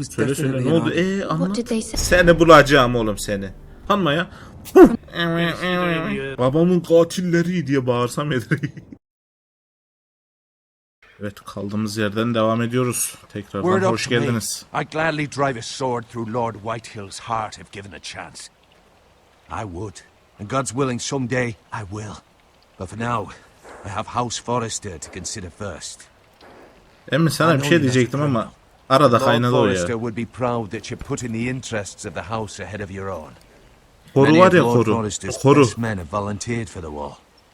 Söyle ne oldu? Anlat. Seni bulacağım oğlum seni. Kanma ya. Babamın katilleri diye bağırsam yeter. Evet, kaldığımız yerden devam ediyoruz. Tekrardan hoş geldiniz. I gladly drive a sword through Lord Whitehill's heart if given a chance. I would, and God's willing someday I will. But for now, I have House Forrester to consider first. Emmi sana bir şey diyecektim ama arada kaynadı o ya. Forrester would be proud that you're putting the interests of the house ahead of your own. Koru var ya, koru. Koru. Men have volunteered for the war.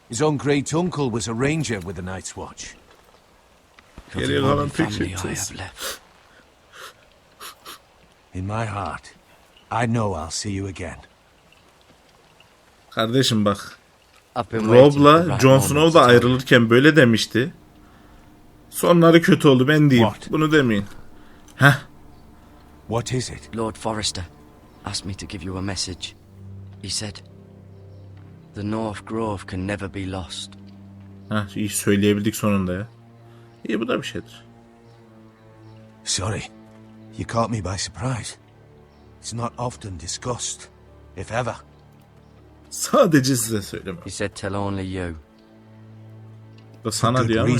His own great uncle was a ranger with the Night's Watch. Geriye kalan tek şey. In my heart, I know I'll see you again. Kardeşim bak. Rob'la Jon Snow da ayrılırken böyle demişti. Sonları kötü oldu, ben diyeyim. Bunu demeyin. Heh. What is it? Lord Forrester asked me to give you a message. He said, "The North Grove can never be lost." Heh, iyi söyleyebildik sonunda ya. İyi, bu da bir şeydir. Sorry, you caught me by surprise. It's not often discussed, if ever. Sadece size söyleme. He said, "Tell only you." Da sana diyor ama.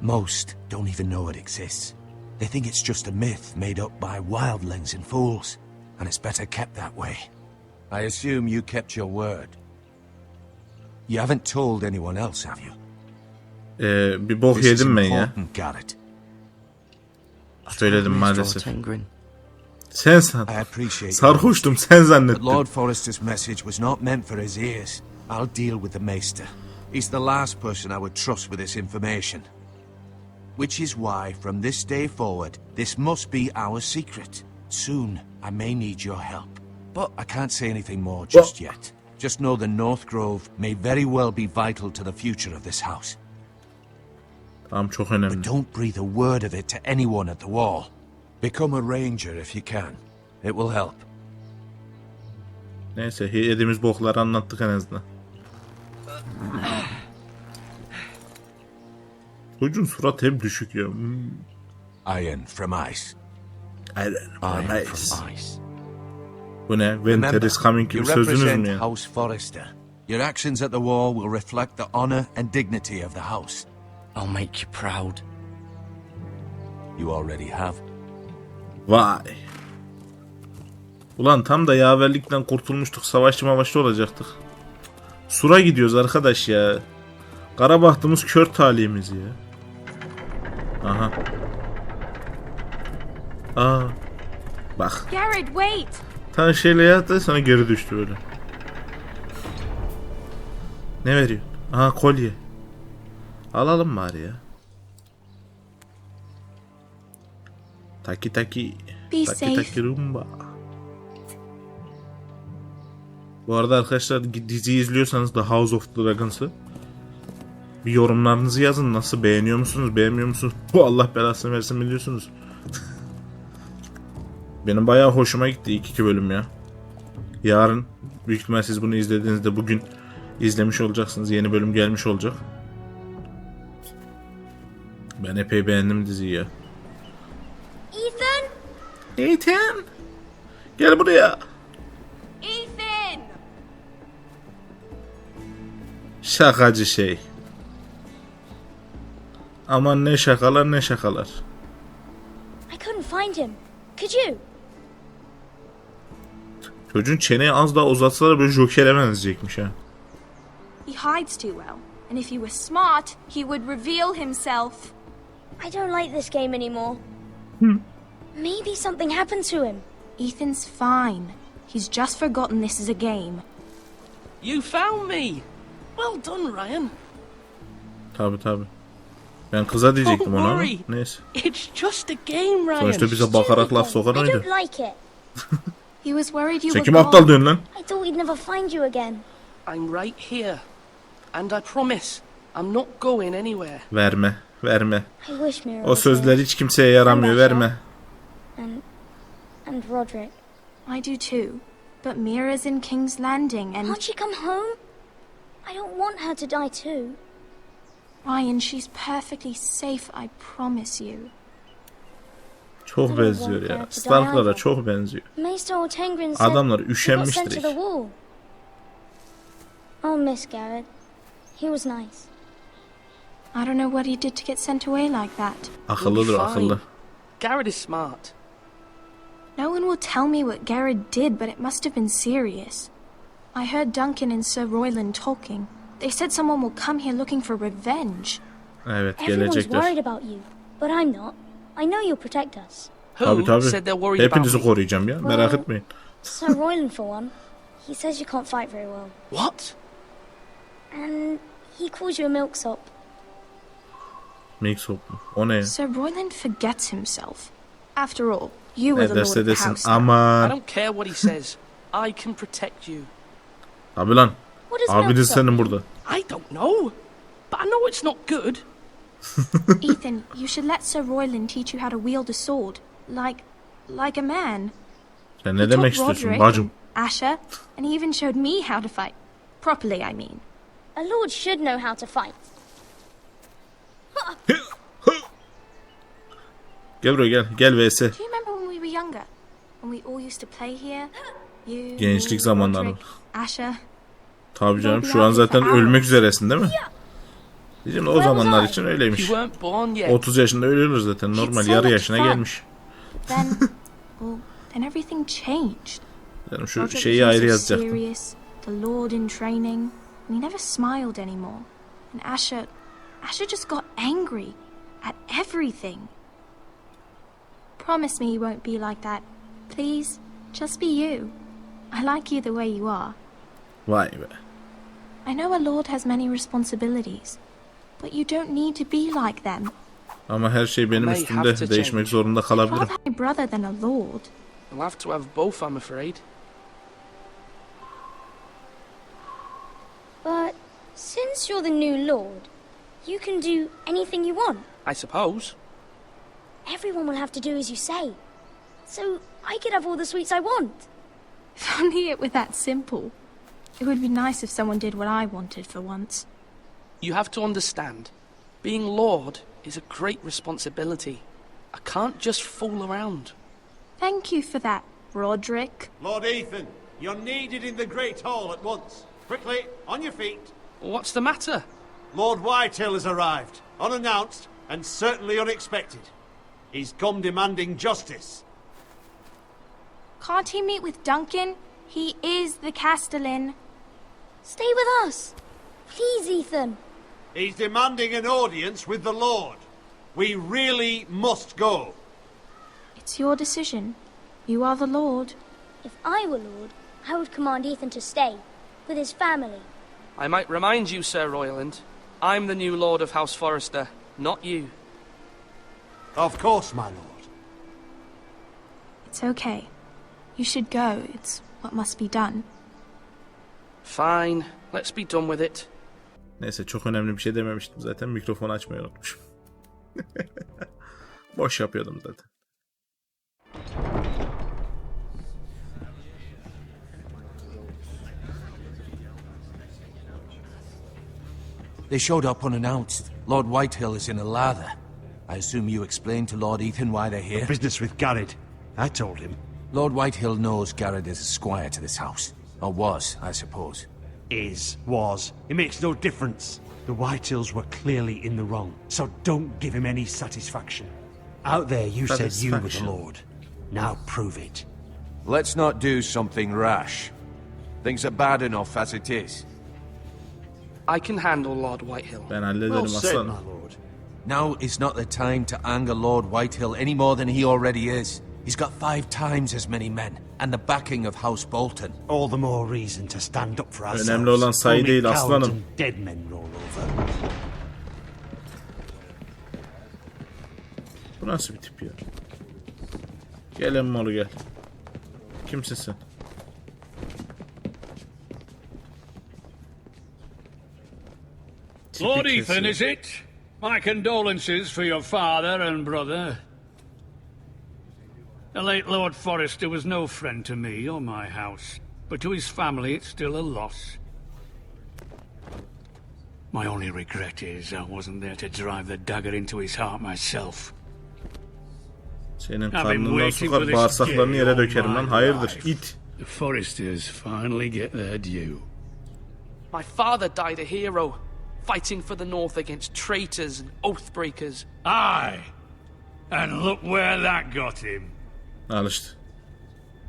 Most don't even know it exists. They think it's just a myth made up by wildlings and fools, and it's better kept that way. I assume you kept your word. You haven't told anyone else, have you? Bir bok yedim ben ya. Garrett. Söyledim maalesef. Sen san. Sarhoştum, sen zannettin. Lord Forrester's message was not meant for his ears. I'll deal with the Maester. He's the last person I would trust with this information. Which is why, from this day forward, this must be our secret. Soon, I may need your help. But I can't say anything more just yet. Just know the North Grove may very well be vital to the future of this house. Tamam, çok önemli. But don't breathe a word of it to anyone at the wall. Become a ranger if you can. It will help. Neyse, yediğimiz bokları anlattık en azından. Çocuğun surat hep düşük ya. Iron from ice. Iron from ice. Bu ne? Winter is coming gibi sözünüz mü ya? House Forrester. Your actions at the war will reflect the honor and dignity of the house. I'll make you proud. You already have. Vay. Ulan tam da yaverlikten kurtulmuştuk. Savaşçı mavaşçı olacaktık. Sur'a gidiyoruz arkadaş ya. Kara bahtımız, kör talihimiz ya. Aha. Aa. Bak. Garrett, wait. Tam şeyle yattı, sana geri düştü böyle. Ne veriyor? Aha, kolye. Alalım bari ya. Taki taki. Taki rumba. Bu arada arkadaşlar, diziyi izliyorsanız The House of Dragons'ı bir yorumlarınızı yazın. Nasıl, beğeniyor musunuz, beğenmiyor musunuz? Bu Allah belasını versin, biliyorsunuz. Benim bayağı hoşuma gitti ilk 2 bölüm ya. Yarın büyük ihtimal siz bunu izlediğinizde bugün izlemiş olacaksınız. Yeni bölüm gelmiş olacak. Ben epey beğendim diziyi ya. Ethan! Gel buraya. Ethan! Şakacı şey. Aman ne şakalar, ne şakalar. I couldn't find him. Could you? Çocuğun çeneyi az daha uzatsalar böyle Joker'e benzeyecekmiş ha. He hides too well, and if he was smart, he would reveal himself. I don't like this game anymore. Maybe something happened to him. Ethan's fine. He's just forgotten this is a game. You found me. Well done, Ryan. Tabi. Ben kıza diyecektim ona ama neyse. It's just a game, Ryan. Sonuçta bize bakarak laf sokan I oydu. don't like it. He was worried you Sen were kim aptal diyorsun lan? I thought we'd never find you again. I'm right here. And I promise, I'm not going anywhere. Verme. I wish Mira O sözler hiç kimseye yaramıyor, verme. And Roderick. I do too. But Mira's in King's Landing and... Can't she come home? I don't want her to die too. Ryan, she's perfectly safe, I promise you. Çok benziyor ya. Stark'lara çok benziyor. Maester Ortengren said Adamlar he got üşenmiş sent to direkt. the wall. I'll miss Garrett. He was nice. I don't know what he did to get sent away like that. Akıllıdır Fine. akıllı. Garrett is smart. No one will tell me what Garrett did, but it must have been serious. I heard Duncan and Sir Royland talking. They said someone will come here looking for revenge. Evet, Everyone's gelecekler. worried about you, but I'm not. I know you'll protect us. Who Tabii said they're worried about Hepinizi me? koruyacağım ya. Merak etmeyin. Sir Royland, for one. He says you can't fight very well. What? And he calls you a milksop. Mix mu? O ne ya? Sir Royland forgets himself. After all, you were Ne the lord derse of the desin. house. I Aman. don't care what he says. I can protect you. Abi lan. What is Abiniz milksop? senin burada. I don't know. But I know it's not good. Ethan, you should let Sir Royland teach you how to wield a sword. Like a man. Sen He ne demek taught istiyorsun Roderick bacım? and Asher, and he even showed me how to fight. Properly, I mean. A lord should know how to fight. Gel buraya gel. Gel vs. Do you remember when we were younger? When we all used to play here? You, Gençlik me, zamanları. Roderick, Asher. Tabii canım, şu an zaten ölmek üzeresin değil mi? Diyeceğim de o zamanlar için öyleymiş. You weren't born yet. 30 yaşında ölüyor zaten, normal yarı yaşına gelmiş. Then everything changed. Canım şu Roderick şeyi became ayrı so yazacaktım. serious, the Lord in training, and he never smiled anymore. And Asher just got angry at everything. Promise me you won't be like that. Please, just be you. I like you the way you are. Vay be. I know a lord has many responsibilities, but you don't need to be like them. Ama her şey benim May have üstümde, to değişmek change. zorunda I'd kalabilirim. rather have a brother than a lord. I'll have to have both, I'm afraid. But since you're the new lord, you can do anything you want. I suppose. Everyone will have to do as you say. So I could have all the sweets I want. If only it were that simple. It would be nice if someone did what I wanted for once. You have to understand, being Lord is a great responsibility. I can't just fool around. Thank you for that, Roderick. Lord Ethan, you're needed in the Great Hall at once. Quickly, on your feet. What's the matter? Lord Whitehill has arrived, unannounced and certainly unexpected. He's come demanding justice. Can't he meet with Duncan? He is the Castellan. Stay with us. Please, Ethan. He's demanding an audience with the Lord. We really must go. It's your decision. You are the Lord. If I were lord, I would command Ethan to stay with his family. I might remind you, Sir Royland, I'm the new Lord of House Forrester, not you. Of course, my lord. It's okay. You should go. It's what must be done. Fine, let's be done with it. Neyse, çok önemli bir şey dememiştim zaten, mikrofonu açmayı unutmuşum. Boş yapıyordum zaten. They showed up unannounced. Lord Whitehill is in a lather. I assume you explained to Lord Ethan why they're here? Business with Garrett. I told him. Lord Whitehill knows Garrett is a squire to this house. Or was, I suppose. Was. It makes no difference. The Whitehills were clearly in the wrong, so don't give him any satisfaction. Out there you said you were the Lord. Now prove it. Let's not do something rash. Things are bad enough as it is. I can handle Lord Whitehill. Ben hallederim Well said, aslanım. my lord. Now is not the time to anger Lord Whitehill any more than he already is. He's got 5 times as many men, and the backing of House Bolton. All the more reason to stand up for ourselves. Önemli olan sayı Only değil cowards aslanım. and dead men roll over. Bu nasıl bir tip ya? Gel emmoğlu gel. Kimsin sen? Lord Tipik Ethan, kesiyor. is it? My condolences for your father and brother. The late Lord Forrester was no friend to me or my house, but to his family it's still a loss. My only regret is I wasn't there to drive the dagger into his heart myself. Senin karnından sokar, bağırsaklarını yere dökerim lan. Hayırdır it. The Foresters finally get their due. My father died a hero, fighting for the North against traitors and oath breakers. Aye. And look where that got him. Al işte.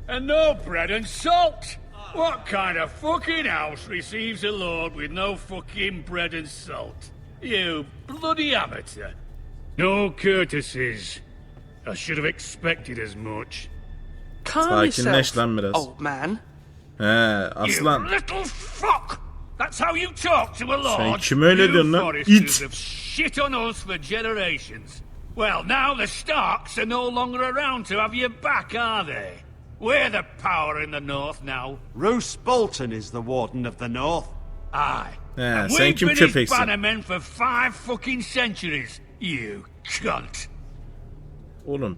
And no bread and salt! What kind of fucking house receives a lord with no fucking bread and salt? You bloody amateur. No courtesies. I should have expected as much. Calm Sakinleş lan yourself, biraz. old man. He aslan. You little fuck! That's how you talk to a lord? Sen kime öyle diyorsun lan? Foresters İt. have shit on us for generations. Well, now the Starks are no longer around to have your back, are they? We're the power in the north now. Roose Bolton is the Warden of the North. Aye. He, And sen we've kim been his köpeksin? bannermen for 5 fucking centuries. You cunt. Oğlum.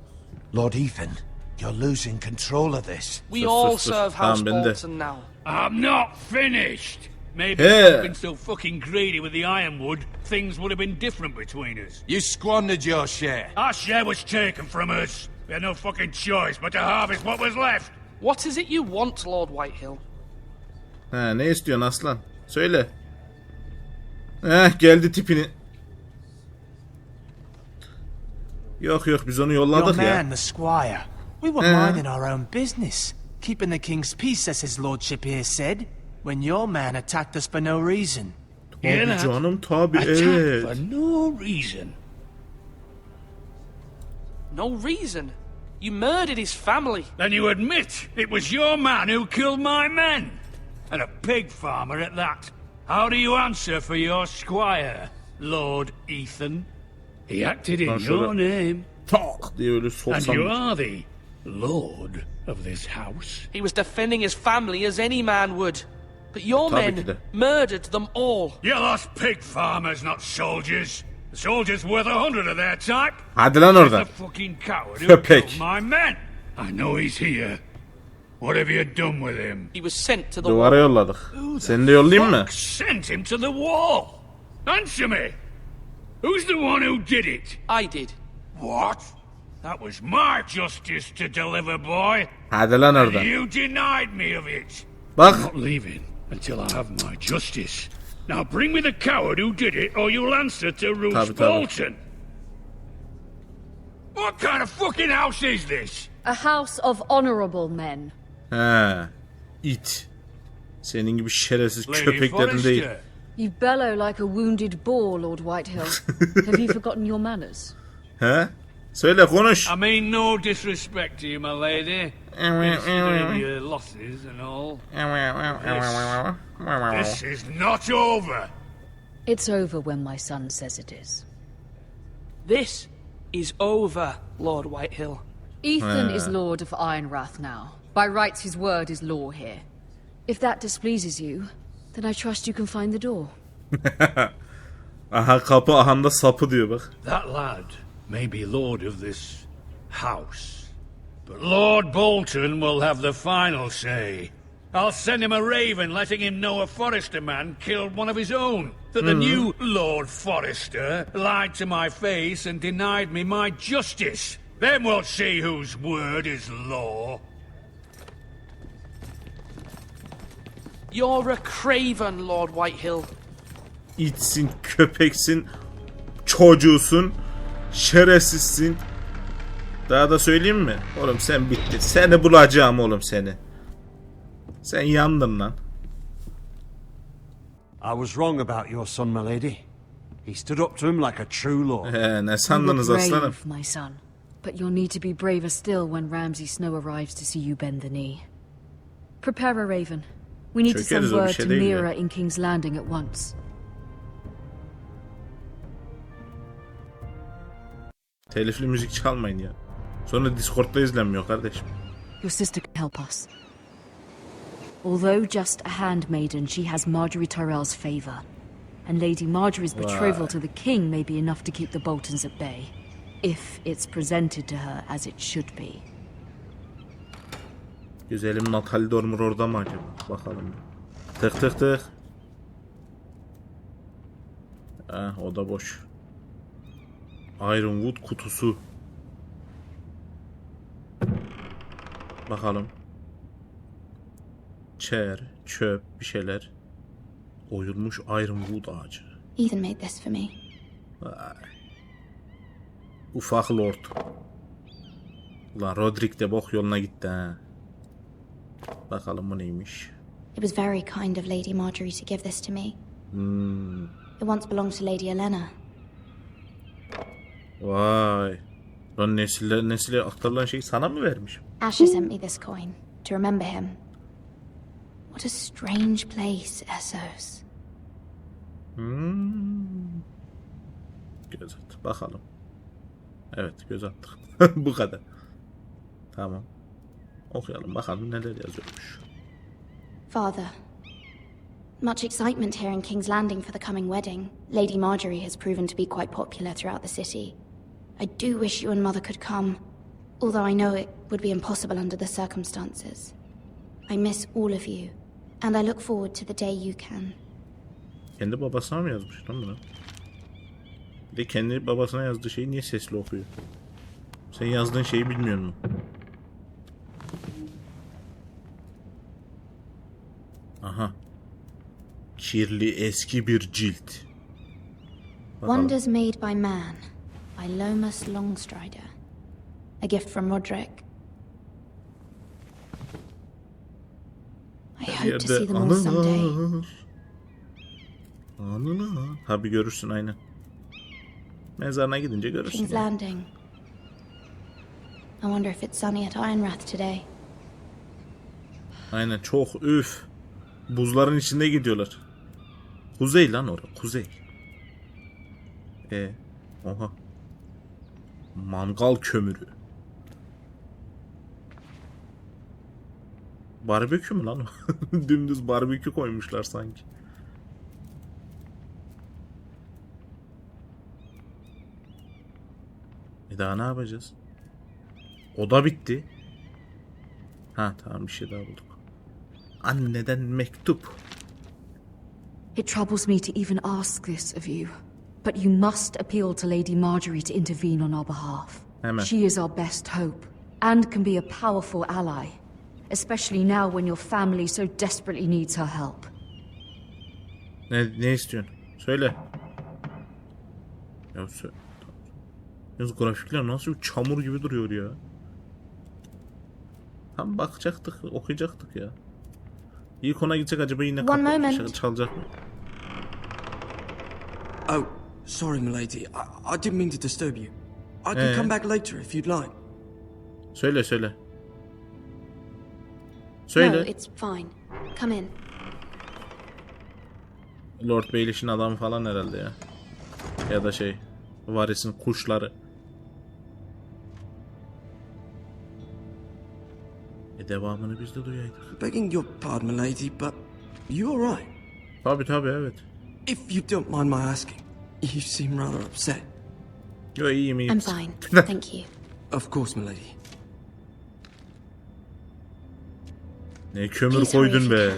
Lord Ethan, you're losing control of this. We Sus, all sus, sus. serve Tamam, House ben de. Bolton now. I'm not finished. Maybe He. if you'd been so fucking greedy with the ironwood, things would have been different between us. You squandered your share. Our share was taken from us. We had no fucking choice but to harvest what was left. What is it you want, Lord Whitehill? He, ne istiyorsun aslan? Söyle. Geldi tipini. Yok yok biz onu Your yolladık ya. man, the squire. We were minding our own business, keeping the king's peace, as his lordship here said, when your man attacked us for no reason. Tabii canım tabii Attack evet. for no reason. No reason. You murdered his family. Then you admit it was your man who killed my men. And a pig farmer at that. How do you answer for your squire, Lord Ethan? He acted in Lan şöyle your name. tak diye öyle And soksam. you are the lord of this house. He was defending his family as any man would. But your Tabii ki men de. murdered them all. You lost pig farmers, not soldiers. The soldiers worth 100 of their type. Hadi lan The oradan. fucking coward who Köpek. killed my men. I know he's here. What have you done with him? He was sent to the Duvara wall. yolladık. Seni de yollayayım mı? Fuck sent him to the wall. Answer me. Who's the one who did it? I did. What? That was my justice to deliver, boy. Hadi lan oradan. You denied me of it. Bak. Not leaving until I have my justice. Now bring me the coward who did it, or you'll answer to Roose Tabii, tabii. Bolton. What kind of fucking house is this? A house of honorable men. He. İt. Senin gibi şerefsiz Lady köpeklerin değil. Forrester. You bellow like a wounded boar, Lord Whitehill. Have you forgotten your manners? He? Söyle konuş. I mean no disrespect to you, my lady. Considering your losses and all. This is not over. It's over when my son says it is. This is over, Lord Whitehill. Ethan is Lord of Ironrath now. By rights, his word is law here. If that displeases you, then I trust you can find the door. Aha kapı ahanda sapı diyor bak. That lad may be lord of this house, but Lord Bolton will have the final say. I'll send him a raven letting him know a Forester man killed one of his own. That the new Lord Forester lied to my face and denied me my justice. Then we'll see whose word is law. You're a craven, Lord Whitehill. İtsin, köpeksin, çocuğusun, şerefsizsin. Daha da söyleyeyim mi? Oğlum sen bittin. Seni bulacağım oğlum seni. Sen yandın lan. I was wrong about your son, my lady. He stood up to him like a true lord. Ne You sandınız were aslanım? brave, my son. But you'll need to be braver still when Ramsay Snow arrives to see you bend the knee. Prepare a raven. We need to send Çökeriz, o bir word şey to değil ya. Mira in King's Landing at once. Telifli müzik çalmayın ya. Sonra Discord'da izlenmiyor kardeşim. Your sister can help us. Although just a handmaiden, she has Marjorie Tyrell's favour. And Lady Marjorie's betrothal to the king may be enough to keep the Boltons at bay. If it's presented to her as it should be. Güzelim Natalie Dormer orada mı acaba? Bakalım. Tık tık tık. O da boş. Ironwood kutusu. Bakalım. Chair, çöp, bir şeyler. Oyulmuş ironwood ağacı. Ethan made this for me. Vay. Ufak lord. Ulan Roderick de bok yoluna gitti ha. Bakalım bu neymiş. It was very kind of Lady Marjorie to give this to me. It once belonged to Lady Elena. Vay. Lan nesile aktarılan şeyi sana mı vermiş? Asher sent me this coin to remember him. What a strange place, Essos. Göz at. Bakalım. Evet, göz attık. Bu kadar. Tamam. Okuyalım bakalım neler yazıyormuş. Father, much excitement here in King's Landing for the coming wedding. Lady Marjorie has proven to be quite popular throughout the city. I do wish you and Mother could come, although I know it would be impossible under the circumstances. I miss all of you, and I look forward to the day you can. Kendi babasına mı yazmış lan bunu? Bir de kendi babasına yazdığı şeyi niye sesli okuyor? Sen yazdığın şeyi bilmiyor musun? Aha. Kirli eski bir cilt. Bakalım. Wonders Made by Man by Lomas Longstrider. A gift from Roderick. I hope to see them all someday. Anılar. Tabi görürsün aynen. Mezarına gidince görürsün. King's Landing. I wonder if it's sunny at Ironrath today. Aynen çok üf. Buzların içinde gidiyorlar. Kuzey lan orada. Kuzey. Oha. Mangal kömürü. Barbekü mü lan o? Dümdüz barbekü koymuşlar sanki. Daha ne yapacağız? Oda bitti. Ha tamam bir şey daha bulduk. Anneden mektup. It troubles me to even ask this of you, but you must appeal to Lady Marjorie to intervene on our behalf. Hemen. She is our best hope, and can be a powerful ally, especially now when your family so desperately needs her help. Ne istiyorsun? Söyle. Ya Yalnız grafikler nasıl bir çamur gibi duruyor ya. Tam bakacaktık, okuyacaktık ya. İlk ona gidecek acaba yine kapı çalacak mı? Oh, sorry milady. I didn't mean to disturb you. I can come back later if you'd like. Söyle. No, it's fine. Come in. Lord Baelish'in adamı falan herhalde ya. Ya da varisin kuşları. Devamını biz de duyaydık. Begging your pardon, milady, but you alright? Tabii evet. If you don't mind my asking, you seem rather upset. Yo iyiyim. I'm fine, thank you. Of course, milady. Ne kömür koydun be.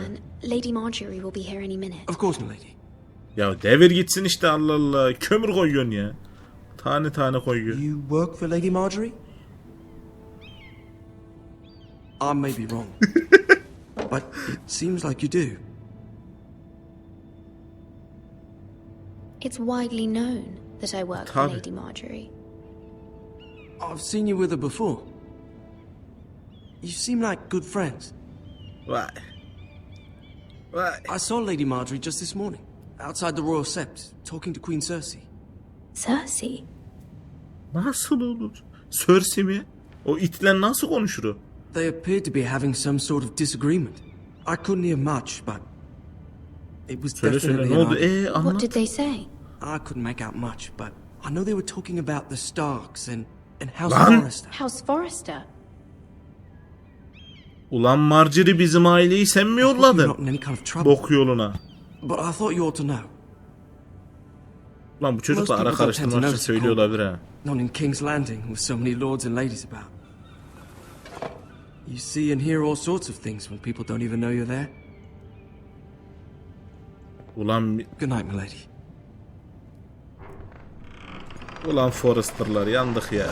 Lady Marjorie will be here any minute. Of course, milady. Ya devir gitsin işte Allah Allah. Kömür koyuyorsun ya. Tane koyuyor. You work for Lady Marjorie? I may be wrong, but it seems like you do. It's widely known that I work for Lady Marjorie. I've seen you with her before. You seem like good friends. Vay. I saw Lady Marjorie just this morning, outside the Royal Sept, talking to Queen Cersei. Cersei? Nasıl olur? Cersei mi? O itle nasıl konuşur o? They appeared to be having some sort of disagreement. I couldn't hear much, but it was definitely ne oldu? Anlat. What did they say? I couldn't make out much, but I know they were talking about the Starks and House Forrester. House Forrester? Ulan Marjorie bizim aileyi sen mi yolladın? Bok yoluna. But I thought you ought to know. Ulan bu çocukla ara karıştırmak için söylüyor olabilir ha. Not in King's Landing with so many lords and ladies about. You see and hear all sorts of things when people don't even know you're there. Ulan Good night, milady. Ulan Forrester'lar yandık ya.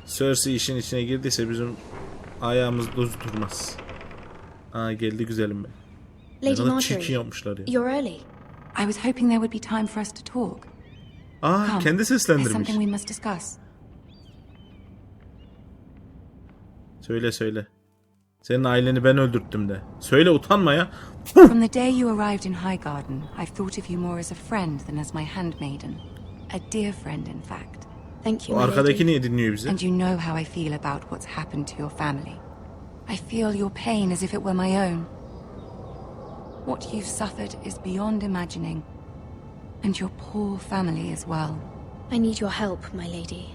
Cersei işin içine girdiyse bizim ayağımız düz durmaz. Aa geldi güzelim be. Ne Lady kadar çirkin Marjorie, yapmışlar ya. you're early. I was hoping there would be time for us to talk. Aa Come, kendi there's seslendirmiş. something we must discuss. Söyle söyle. Senin aileni ben öldürttüm de. Söyle utanma ya. From the day you arrived in Highgarden, I've thought of you more as a friend than as my handmaiden. A dear friend, in fact. Thank you, O my arkadaki lady. niye dinliyor bizi? And you know how I feel about what's happened to your family. I feel your pain as if it were my own. What you've suffered is beyond imagining. And your poor family as well. I need your help, my lady.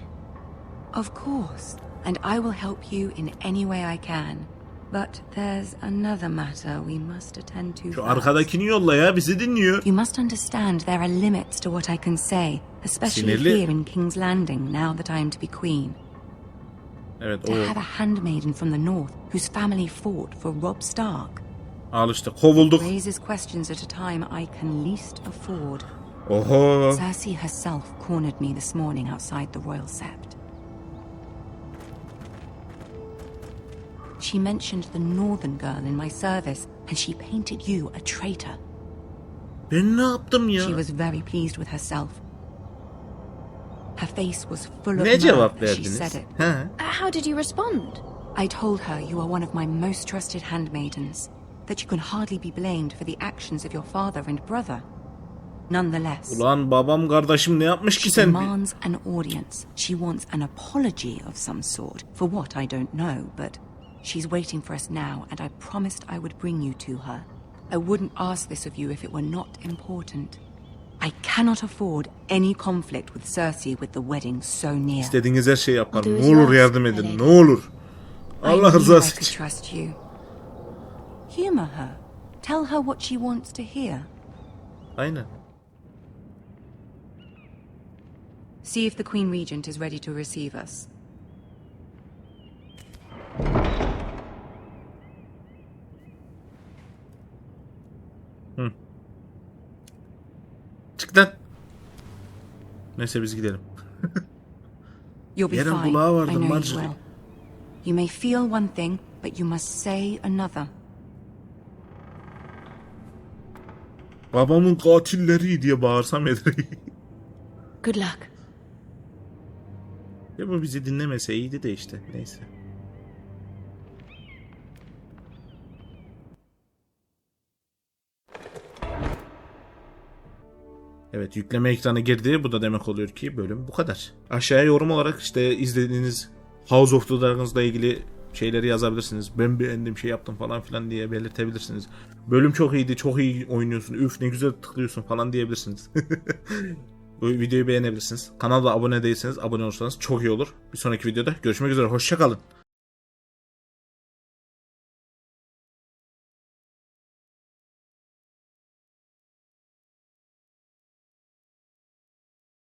Of course, and I will help you in any way I can. But there's another matter we must attend to Şu first. arkadakini yolla ya, bizi dinliyor. You must understand there are limits to what I can say, especially Sinirli. here in King's Landing now that I am to be queen. Evet To o. have a handmaiden from the north whose family fought for Robb Stark Al işte kovulduk. raises questions at a time I can least afford. Oho. Cersei herself cornered me this morning outside the royal sept. She mentioned the northern girl in my service, and she painted you a traitor. Ben ne yaptım ya? She was very pleased with herself. Her face was full of Ne mirth cevap as she verdiniz? said it. He. How did you respond? I told her you are one of my most trusted handmaidens, that you can hardly be blamed for the actions of your father and brother. Nonetheless, Ulan babam kardeşim ne yapmış ki she sen? demands an audience. She wants an apology of some sort, for what I don't know, but she's waiting for us now, and I promised I would bring you to her. I wouldn't ask this of you if it were not important. I cannot afford any conflict with Cersei with the wedding so near. İstediğiniz her şeyi yapar. I'll do as Ne you olur ask, yardım my edin. lady. Ne olur. I Allah knew I rızası could için. trust you. Humor her. Tell her what she wants to hear. Aynen. See if the Queen Regent is ready to receive us. Çık lan. Neyse biz gidelim. You'll be Yarın fine. kulağı vardır, I know you Marjorie. will. You may feel one thing, but you must say another. Babamın katilleri diye bağırsam yeter. Good luck. Ya bu bizi dinlemese iyiydi de işte. Neyse. Evet, yükleme ekranı girdi. Bu da demek oluyor ki bölüm bu kadar. Aşağıya yorum olarak işte izlediğiniz House of the Dragons'la ilgili şeyleri yazabilirsiniz. Ben beğendim, şey yaptım falan filan diye belirtebilirsiniz. Bölüm çok iyiydi, çok iyi oynuyorsun, üf ne güzel tıklıyorsun falan diyebilirsiniz. Bu videoyu beğenebilirsiniz. Kanala abone değilseniz abone olursanız çok iyi olur. Bir sonraki videoda görüşmek üzere. Hoşça kalın.